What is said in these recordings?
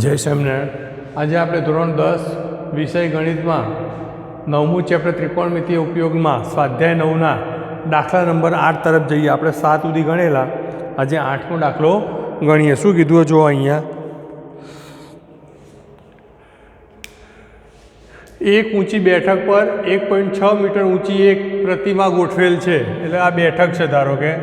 જય સ્વામિનારાયણ। આજે આપણે ધોરણ 10 વિષય ગણિતમાં 9મું ચેપ્ટર ત્રિકોણમિતિય ઉપયોગમાં સ્વાધ્યાય 9ના દાખલા નંબર 8 તરફ જઈએ। આપણે 7 સુધી ગણેલા, આજે 8મો દાખલો ગણીએ। શું કીધું જો અહીંયા, એક ઊંચી બેઠક પર 1.6 મીટર ઊંચી એક પ્રતિમા ગોઠવેલ છે। એટલે આ બેઠક છે, ધારો કે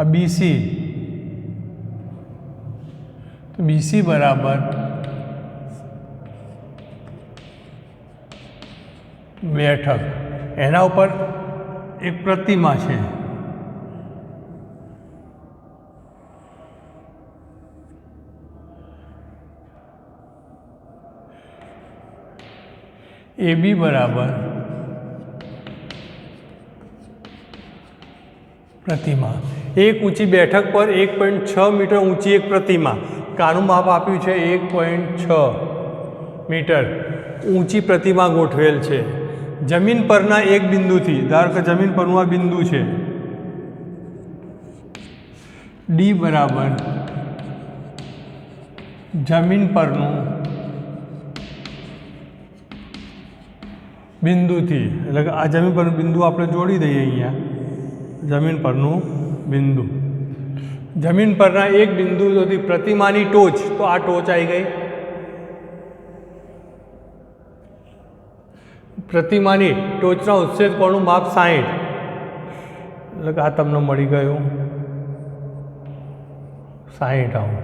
આ BC, તો BC બરાબર બેઠક, એના ઉપર એક પ્રતિમા છે। AB બરાબર પ્રતિમા। એક ઊંચી બેઠક પર 1.6 મીટર ઊંચી એક પ્રતિમા, કાનું માપ આપ્યું છે 1.6 મીટર ઊંચી પ્રતિમા ગોઠવેલ છે। જમીન પરના એક બિંદુથી, ધારો કે જમીન પરનું આ બિંદુ છે, D બરાબર જમીન પરનું બિંદુથી, એટલે કે આ જમીન પરનું બિંદુ આપણે જોડી દઈએ અહીંયા, જમીન પરનું બિંદુ, જમીન પરના એક બિંદુથી પ્રતિમાની ટોચ, તો આ ટોચ આવી ગઈ, પ્રતિમાની ટોચના ઉચ્છેદ કોણનું માપ 60, એટલે કે આ તમને મળી ગયું 60 આવું।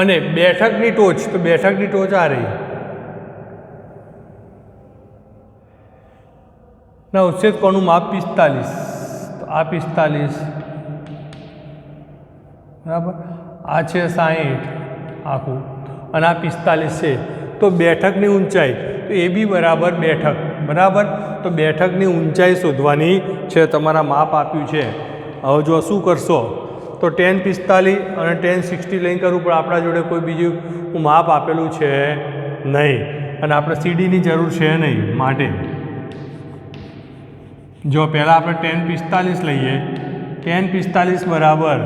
અને બેઠકની ટોચ, તો બેઠકની ટોચ આ રહી, ના ઉચ્છેદ કોણનું માપ 45, તો આ 45 બરાબર, આ છે 60 આખું, અને આ 45 છે। તો બેઠકની ઊંચાઈ, તો AB બરાબર બેઠક બરાબર, તો બેઠકની ઊંચાઈ શોધવાની છે, તમારા માપ આપ્યું છે। હવે જો શું કરશો, તો tan 45 અને tan 60 લઈને કરવું, પણ આપણા જોડે કોઈ બીજું માપ આપેલું છે નહીં, અને આપણે CDની જરૂર છે નહીં, માટે જો પહેલાં આપણે tan 45 લઈએ, tan 45 બરાબર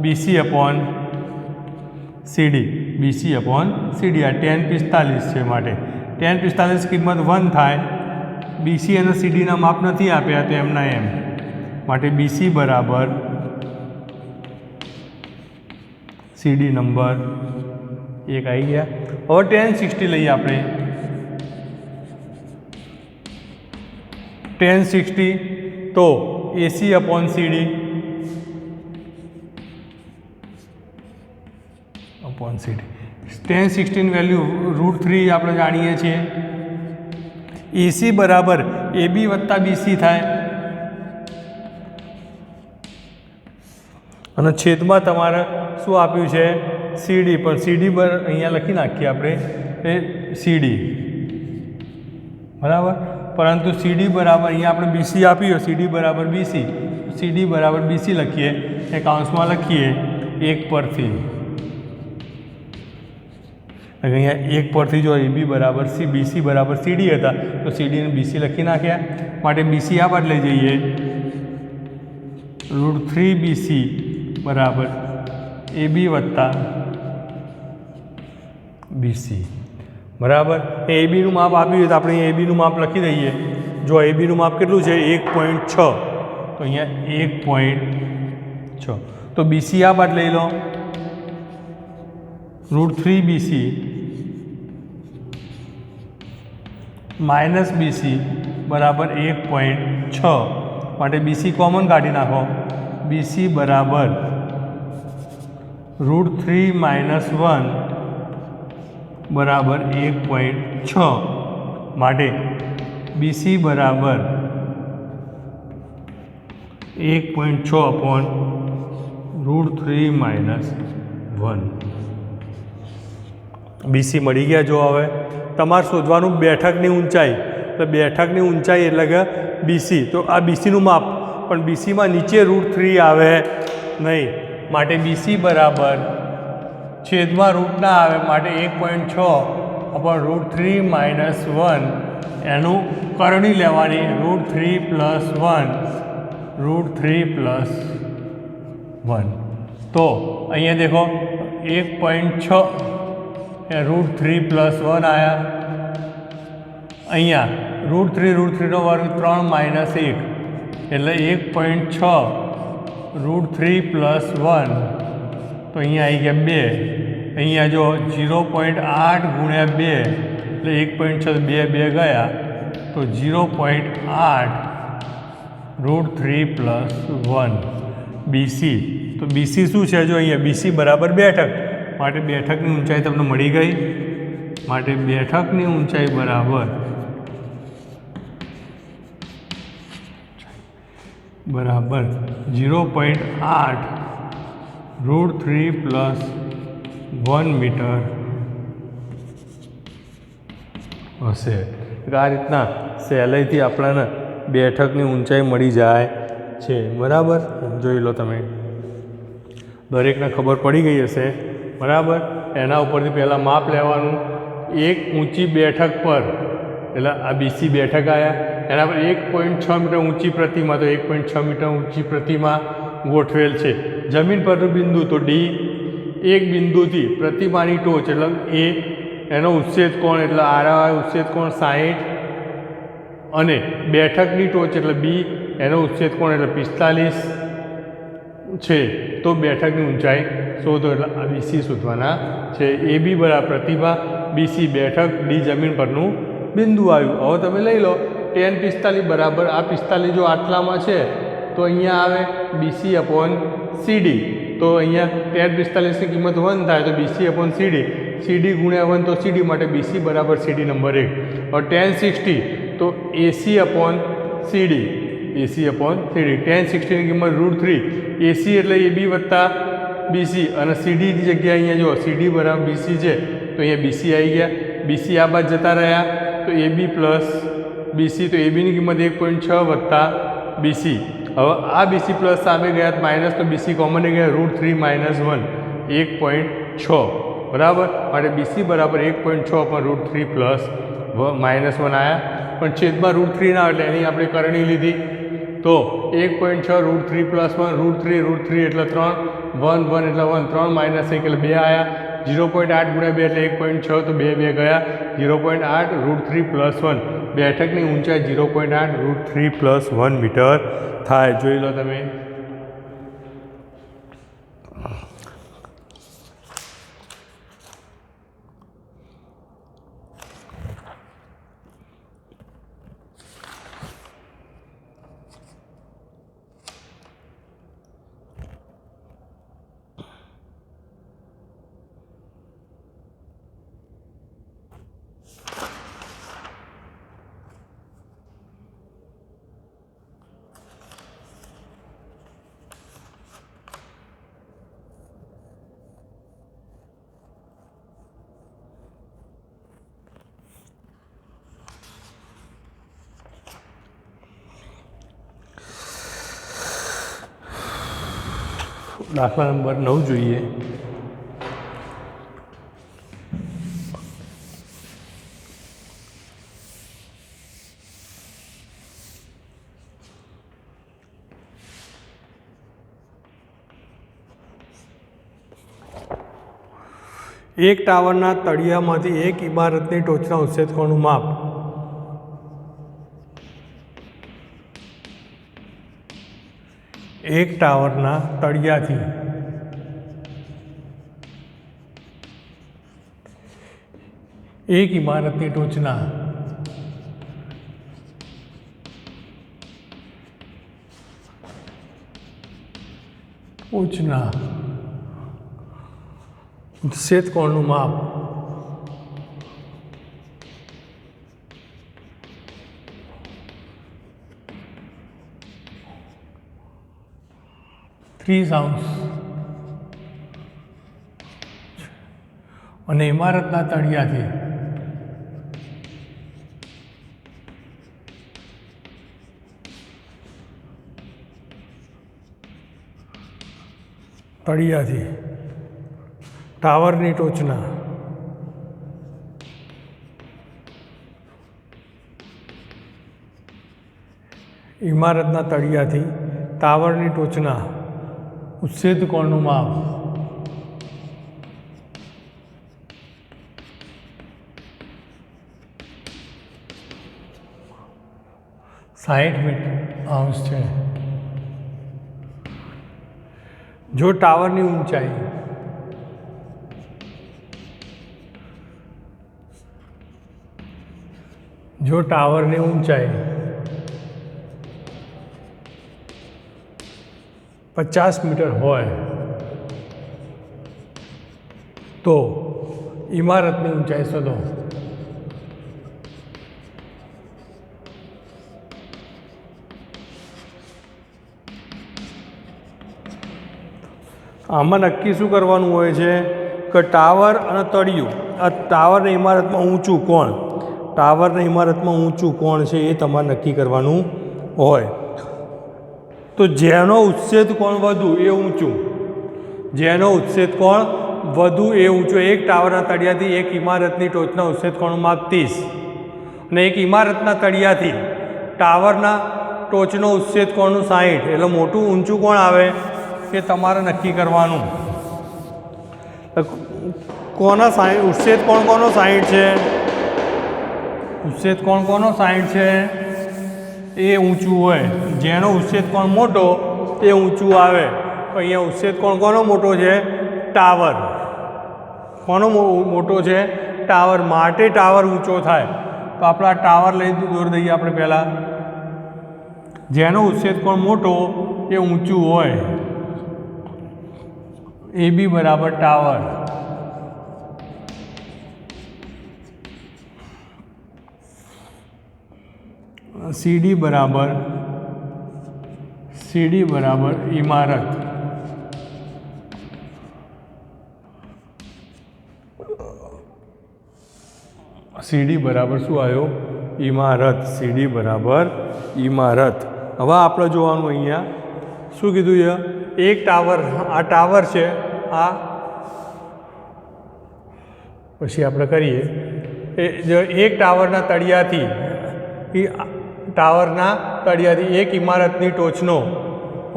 BC upon CD, BC upon CD, આ tan 45 છે, માટે tan 45 કિંમત 1 થાય, BC અને CDના માપ નથી આપ્યા તો એમના એમ, માટે BC બરાબર CD નંબર 1 આવી ગયા। હવે tan 60 લઈએ આપણે, tan 60 તો AC upon CD upon CD, tan 60 ની વેલ્યુ √3 આપણે જાણીએ છીએ। AC બરાબર AB વત્તા BC થાય, અને છેદમાં તમારે શું આપ્યું છે CD, પણ CD અહીંયા લખી નાખીએ આપણે એ CD બરાબર, પરંતુ CD બરાબર અહીંયા આપણે BC આપ્યું, CD બરાબર BC, CD બરાબર BC લખીએ, એ કાઉન્સમાં લખીએ 1 પરથી, અહીંયા 1 પરથી જો AB બરાબર BC બરાબર CD હતા, તો CD ને BC લખી નાખ્યા, માટે BC આ બાદ લઈ જઈએ, √3 BC બરાબર AB વત્તા BC બરાબર। એ ABનું માપ આપ્યું તો આપણે ABનું માપ લખી દઈએ। જો ABનું માપ કેટલું છે 1.6, તો અહીંયા 1.6, તો BC આ બાદ લઈ લો, √3 BC માઇનસ BC બરાબર 1.6, માટે BC કોમન કાઢી નાખો, BC બરાબર √3 - 1 બરાબર 1.6, માટે BC બરાબર 1.6 અપોન √3 - 1, BC મળી ગયા। જો હવે તમારે શોધવાનું બેઠકની ઊંચાઈ, તો બેઠકની ઊંચાઈ એટલે કે BC, તો આ BCનું માપ, પણ BCમાં નીચે √3 આવે નહીં, માટે BC બરાબર છેદમાં રૂટ ના આવે, માટે 1.6 अपॉन √3 - 1 એનું કરણી લેવાની √3 + 1 તો અહીંયા દેખો 1.6 √3 + 1 आया। અહીંયા √3 નો વર્ગ 3 - 1 એટલે 1.6 √3 + 1 તો અહીંયા આવી ગયા 2। અહીંયા જો 0.8 × 2 એટલે 1.6 2 ગયા તો 0.8 √3 + 1 BC। તો BC શું છે? જો અહીંયા BC બરાબર બેઠક, માટે બેઠકની ઊંચાઈ તમને મળી ગઈ। માટે બેઠકની ઊંચાઈ બરાબર 0.8 √3 + 1 મીટર હશે। આ રીતના સહેલાઈથી આપણને બેઠકની ઊંચાઈ મળી જાય છે, બરાબર। જોઈ લો તમે, દરેકને ખબર પડી ગઈ હશે, બરાબર। એના ઉપરથી પહેલાં માપ લેવાનું। એક ઊંચી બેઠક પર, એટલે આ BC બેઠક આવ્યા, એના પર 1.6 મીટર ઊંચી પ્રતિમા, તો 1.6 મીટર ઊંચી પ્રતિમા ગોઠવેલ છે। જમીન પરનું બિંદુ તો D, એક બિંદુથી પ્રતિમાની ટોચ એટલે A, એનો ઉચ્છેદ કોણ એટલે R, ઉચ્છેદ કોણ 60, અને બેઠકની ટોચ એટલે B, એનો ઉચ્છેદ કોણ એટલે 45 છે। તો બેઠકની ઊંચાઈ શોધો, એટલે આ BC શોધવાના છે। AB બરાબર પ્રતિભા, BC બેઠક, D જમીન પરનું બિંદુ આવ્યું। હવે તમે લઈ લો tan 45 બરાબર, આ 45 જો આટલામાં છે તો અહીંયા આવે BC/CD। તો અહીંયા tan 45ની કિંમત 1 થાય તો BC/CD, CD × 1 તો CD, માટે BC બરાબર CD નંબર 1। और tan 60 તો AC/CD, AC/CD। tan 60ની કિંમત √3, AC એટલે AB + BC, અને CD ની જગ્યાએ અહીંયા જો CD બરાબર BC છે તો અહીંયા BC આવી ગયા। BC આ બાદ જતા રહ્યા તો AB + BC, તો AB ની કિંમત 1.6 + BC। હવે આ BC પ્લસ સામે ગયા માઇનસ, તો BC કોમન ગયા √3 - 1 1.6, બરાબર। માટે BC બરાબર 1.6 / √3 + -1 આવ્યા, પણ છેદમાં √3 ના એટલે એની આપણે કરણી લીધી। તો 1.6 √3 + 1 √3 એટલે 3 1 1 એટલે 1 3 - 1 એટલે 2 આવ્યા। 0.8 × 2 એટલે 1.6 તો 2 ગયા। 0.8 √3 + 1 બેઠકની ઊંચાઈ 0.8 √3 + 1 મીટર થાય। જોઈ લો તમે। દાખલા નંબર 9 જોઈએ। એક ટાવરના તળિયામાંથી એક ઇમારતની ટોચના ઉચ્છેદ કોણનું માપ। એક ટાવરના તળિયાથી એક ઇમારતની ટોચના ઉચ્છેદ કોણનું માપ। અને ઇમારતના તળિયાથી ટાવરની ટોચના ઇમારતના તળિયાથી ટાવરની ટોચના ઉચ્છેદ કોણનું માપ 60°, છે। જો ટાવરની ઊંચાઈ ₹50 હોય તો ઇમારતની ઊંચાઈ શોધો। આમાં નક્કી શું કરવાનું હોય છે કે ટાવર અને તળિયું, આ ટાવરને ઇમારતમાં ઊંચું કોણ, છે એ તમારે નક્કી કરવાનું હોય। તો જેનો ઉચ્છેદ કોણ વધુ એ ઊંચું, એક ટાવરના તળિયાથી એક ઇમારતની ટોચના ઉચ્છેદ કોણનું માપ 30 અને એક ઇમારતના તળિયાથી ટાવરના ટોચનો ઉચ્છેદ કોણનું 60, એટલે મોટું ઊંચું કોણ આવે એ તમારે નક્કી કરવાનું। ઉચ્છેદ કોણ કોનો 60 છે? એ ઊંચું હોય, જેનો ઉચ્છેદ કોણ મોટો એ ઊંચું આવે। તો અહીંયા ઉચ્છેદ કોણ કોનો મોટો છે? ટાવર। કોનો મોટો છે? ટાવર। માટે ટાવર ઊંચો થાય તો આપણે આ ટાવર લઈ દોરી દઈએ આપણે પહેલાં। જેનો ઉચ્છેદ કોણ મોટો એ ઊંચું હોય, AB બરાબર ટાવર। CD બરાબર ઇમારત। CD બરાબર શું આવ્યો? ઇમારત। હવે આપણે જોવાનું અહીંયા શું કીધું છે? એક ટાવર, આ ટાવર છે, આ પછી આપણે કરીએ એક ટાવરના તળિયાથી એક ઇમારતની ટોચનો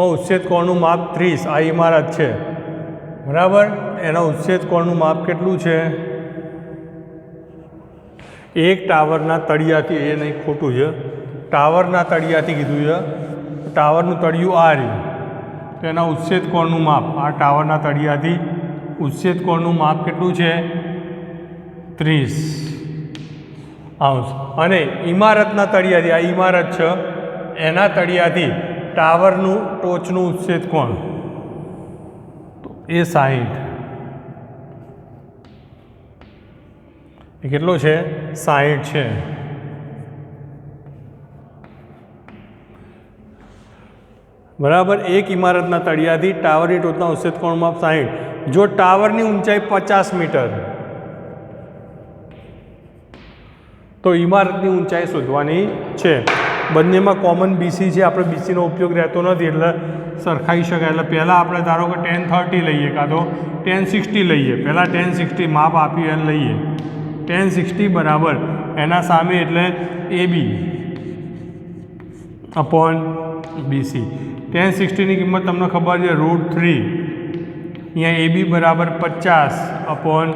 ઉચ્છેદ કોણનું માપ 30, આ ઇમારત છે બરાબર, એના ઉચ્છેદ કોણનું માપ કેટલું છે? એક ટાવરના તળિયાથી, એ નહીં ખોટું છે, ટાવરના તળિયાથી કીધું છે, ટાવરનું તળિયું આ રહ્યું, તો એના ઉચ્છેદ કોણનું માપ, આ ટાવરના તળિયાથી ઉચ્છેદ કોણનું માપ કેટલું છે? 30°। અને ઇમારતના તળિયાથી, આ ઇમારત છે એના તળિયાથી ટાવરનું ટોચનું ઉચ્છેદ કોણ એ 60, એ કેટલો છે? 60 છે। બરાબર। એક ઇમારતના તળિયાથી ટાવરની ટોચના ઉચ્છેદ કોણ માપ 60। જો ટાવરની ઊંચાઈ 50 મીટર તો ઇમારતની ઊંચાઈ શોધવાની છે। બંનેમાં કોમન BC છે, આપણે BCનો ઉપયોગ રહેતો નથી એટલે સરખાઈ શકાય। એટલે પહેલાં આપણે ધારો કે 1030 લઈએ કાં તો 1060 લઈએ। પહેલાં 1060 માપ આપી અને લઈએ। 1060 બરાબર એના સામે એટલે AB અપોન BC। 1060ની કિંમત તમને ખબર છે √3, અહીંયા AB બરાબર 50 અપોન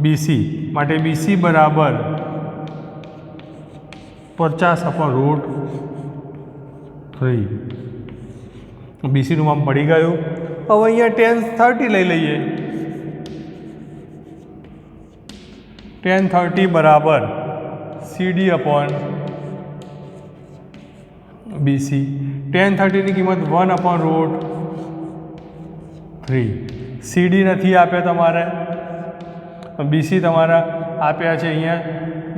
BC, માટે BC બરાબર 50 અપોન √3। BCનું માપ પડી ગયું। હવે અહીંયા 1030 લઈ લઈએ। 1030 બરાબર CD અપોન BC। 1030ની કિંમત 1 અપોન √3। CD નથી આપ્યા તમારે, BC તમારા આપ્યા છે અહીંયા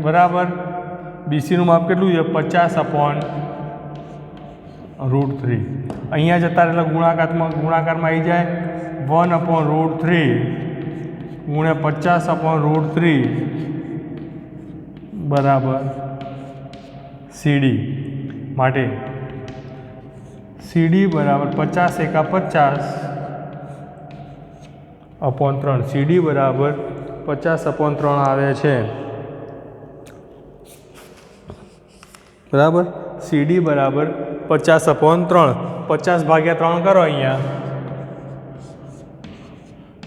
બરાબર। BCનું માપ કેટલું છે? 50 અપોન √3। અહીંયા જતા એટલે ગુણાકારમાં આવી જાય 1 અપોન √3 ગુણ્યા 50 અપોન √3 બરાબર CD। માટે CD બરાબર 50 એકા 50 અપોન 3, CD બરાબર 50 અપોન 3 આવે છે બરાબર। CD બરાબર 50/3, 50 ભાગ્યા 3 કરો અહીંયા,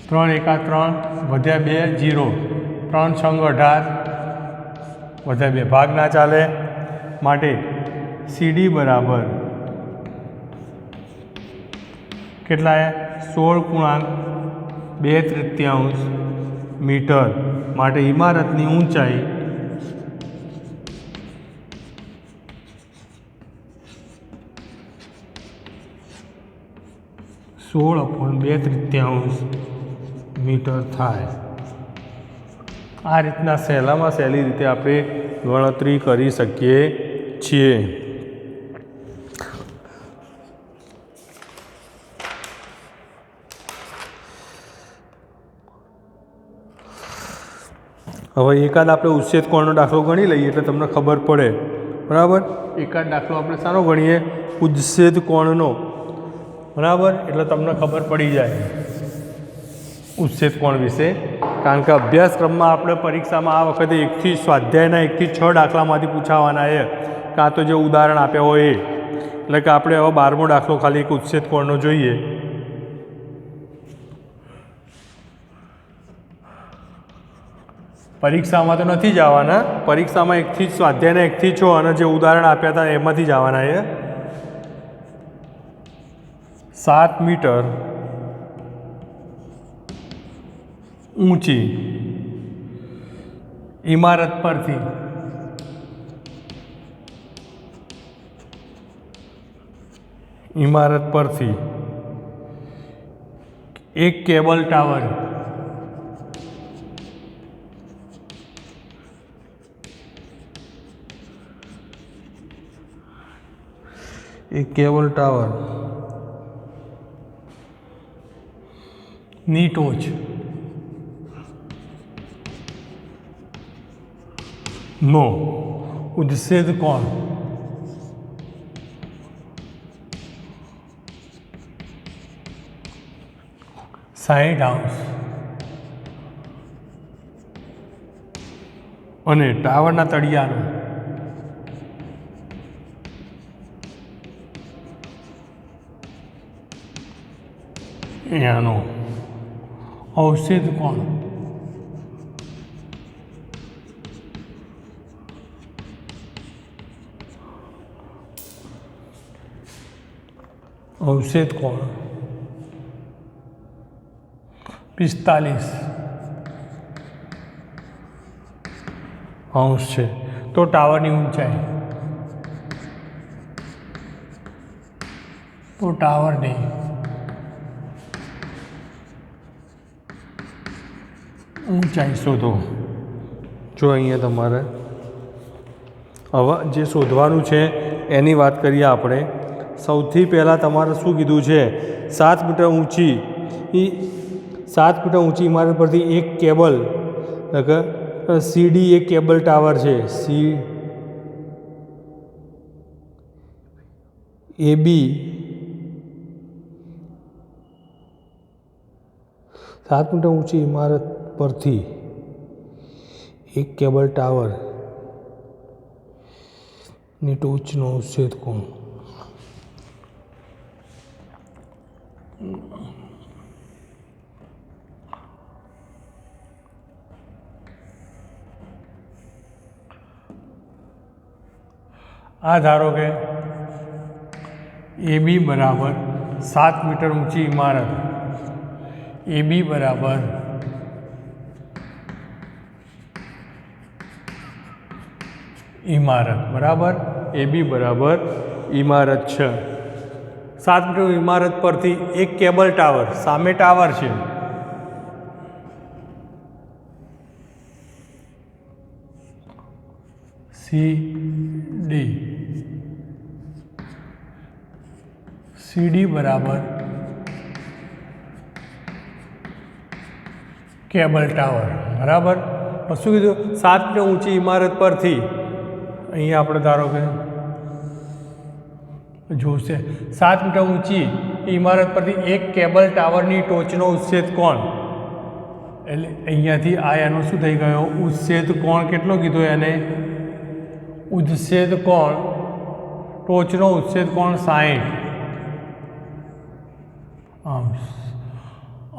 3 એકા 3 વધ્યા 2 0, 3 છંગ 18 વધ્યા 2, ભાગ ના ચાલે માટે CD બરાબર કેટલા 16.2 મીટર માટે ઇમારતની ઊંચાઈ 16.2 મીટર થાય. આ રીતના સહેલામાં સહેલી રીતે આપણે ગણતરી કરી શકીએ છીએ. હવે એકાદ આપણે ઉચ્છેદ કોણનો દાખલો ગણી લઈએ એટલે તમને ખબર પડે. બરાબર, એકાદ દાખલો આપણે શાનો ગણીએ? ઉચ્છેદ કોણનો. બરાબર, એટલે તમને ખબર પડી જાય ઉચ્છેદ કોણ વિશે. કારણ કે અભ્યાસક્રમમાં આપણે પરીક્ષામાં આ વખતે સ્વાધ્યાયના 1 થી 6 દાખલામાંથી પૂછાવાના છે, કાં તો જે ઉદાહરણ આપ્યા હોય એ. એટલે કે આપણે હવે 12મો દાખલો ખાલી એક ઉચ્છેદ કોણનો જોઈએ. પરીક્ષામાં તો નથી જ આવવાના, પરીક્ષામાં 1 થી સ્વાધ્યાયના 1 થી 6 અને જે ઉદાહરણ આપ્યા હતા એમાંથી જ આવવાના છે. 7 મીટર ઊંચી ઇમારત પરથી એક કેબલ ટાવર ની ટોચ નો ઉચ્છેદ કોણ 60° અને ટાવરના તળિયાનો અહીંયાનો અવક્ષેદ કોણ 45° છે. તો ટાવરની ઊંચાઈ ટાવરની ઊંચાઈ શોધો. જો અહીંયા તમારે હવે જે શોધવાનું છે એની વાત કરીએ આપણે. સૌથી પહેલાં તમારે શું કીધું છે? 7 મીટર ઊંચી ઇમારત પરથી એક કેબલ CD એક કેબલ ટાવર છે. AB 7 મીટર ઊંચી ઇમારત પરથી એક કેબલ ટાવર ની ટોચનો ઉચ્છેદ કોણ આ ધારો કે AB બરાબર 7 મીટર ઊંચી ઇમારત AB બરાબર ઇમારત બરાબર AB બરાબર ઇમારત છે. 7 મીટર ઇમારત પરથી એક કેબલ ટાવર, સામે ટાવર છે, CD બરાબર કેબલ ટાવર બરાબર. શું કીધું? 7 મીટર ઊંચી ઇમારત પરથી અહીંયા આપણે ધારો કે જોશે 7 મીટર ઊંચી ઇમારત પરથી એક કેબલ ટાવરની ટોચનો ઉચ્છેદ કોણ. એટલે અહીંયાથી આ એનો શું થઈ ગયો? ઉચ્છેદ કોણ કેટલો કીધો એને? ઉચ્છેદ કોણ ટોચનો ઉચ્છેદ કોણ 60 અંશ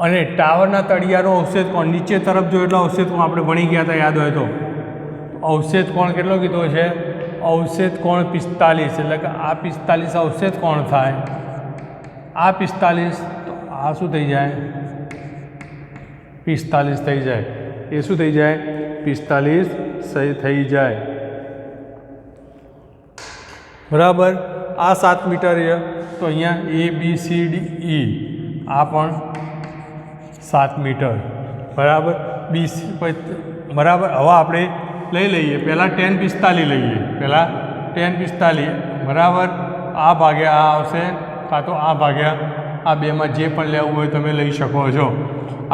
અને ટાવરના તળિયાનો અવક્ષેદ કોણ નીચે તરફ જો એટલો અવક્ષેદ કોણ આપણે ભણી ગયા હતા યાદ હોય તો અવક્ષેદ કોણ કેટલો કીધો છે અવક્ષેદ કોણ 45 એટલે કે આ 45 અવક્ષેદ કોણ થાય આ 45 તો આ શું થઈ જાય 45 થઈ જાય એ શું થઈ જાય 45 સહી થઈ જાય બરાબર આ 7 મીટર છે તો અહીંયા ABCD E આ પણ 7 મીટર બરાબર BC બરાબર હવે આપણે લઈ લઈએ પહેલાં tan 45 લઈએ પહેલાં tan 45 બરાબર આ ભાગ્યા આ આવશે કાં તો આ ભાગ્યા આ બેમાં જે પણ લેવું હોય તમે લઈ શકો છો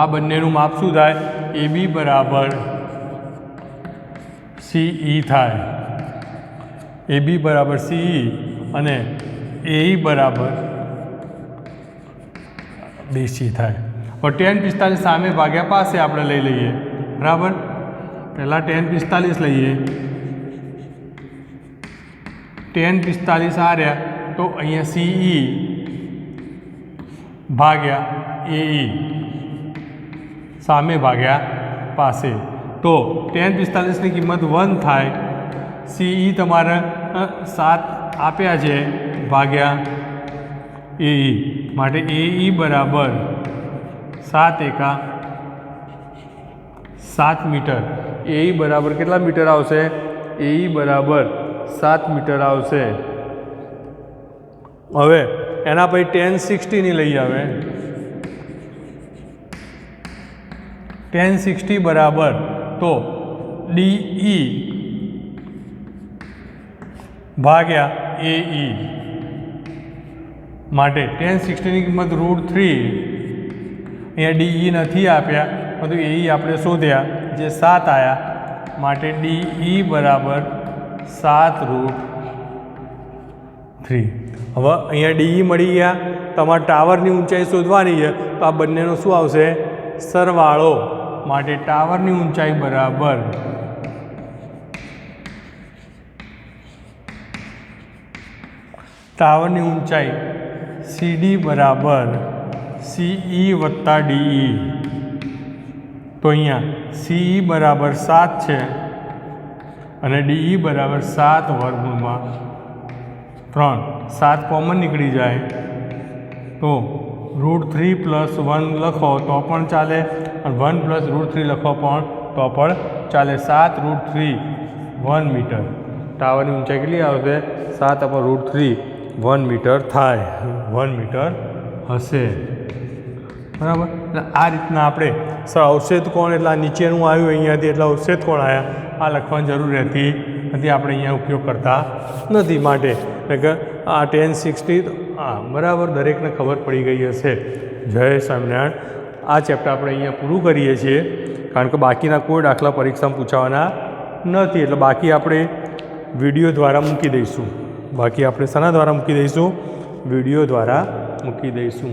આ બંનેનું માપ શું થાય AB બરાબર CE થાય AB બરાબર CE અને AE બરાબર BC થાય और tan 45 સામે ભાગ્યા પાસે આપણે લઈ લઈએ બરાબર પહેલાં tan 45 લઈએ tan 45 આ રહ્યા તો અહીંયા CE ભાગ્યા AE સામે ભાગ્યા પાસે તો tan 45ની કિંમત 1 થાય CE તમારે 7 આપ્યા છે ભાગ્યા AE માટે AE બરાબર 7 એકા 7 મીટર AE બરાબર કેટલા મીટર આવશે AE બરાબર 7 મીટર આવશે હવે એના પછી tan 60ની લઈ આવે tan 60 બરાબર તો DE ભાગ્યા AE માટે tan 60ની કિંમત √3 અહીંયા DE નથી આપ્યા બધું AE આપણે શોધ્યા જે 7 આવ્યા માટે DE બરાબર 7√3 હવે અહીંયા DE મળી ગયા તમારે ટાવરની ઊંચાઈ શોધવાની છે તો આ બંનેનો શું આવશે સરવાળો માટે ટાવરની ઊંચાઈ બરાબર ટાવરની ઊંચાઈ CD બરાબર CE વત્તા DE તો અહીંયા CE બરાબર 7 છે અને DE બરાબર 7 વર્ગમૂળમાં 3 7 કોમન નીકળી જાય તો √3 + 1 લખો તો પણ ચાલે અને 1 + √3 લખો પણ તો પણ ચાલે 7√3 1 મીટર ટાવરની ઊંચાઈ કેટલી આવશે 7/√3 1 મીટર થાય 1 મીટર હશે બરાબર એટલે આ રીતના આપણે અવક્ષેદ કોણ એટલે આ નીચેનું આવ્યું અહીંયાથી એટલે અવક્ષેદ કોણ આવ્યા આ લખવાની જરૂર રહેતી નથી આપણે અહીંયા ઉપયોગ કરતા નથી માટે એટલે કે આ tan 60 હા બરાબર દરેકને ખબર પડી ગઈ હશે જય સ્વામિનારાયણ આ ચેપ્ટર આપણે અહીંયા પૂરું કરીએ છીએ કારણ કે બાકીના કોઈ દાખલા પરીક્ષામાં પૂછાવાના નથી એટલે બાકી આપણે વિડીયો દ્વારા મૂકી દઈશું બાકી આપણે શાના દ્વારા મૂકી દઈશું વિડીયો દ્વારા મૂકી દઈશું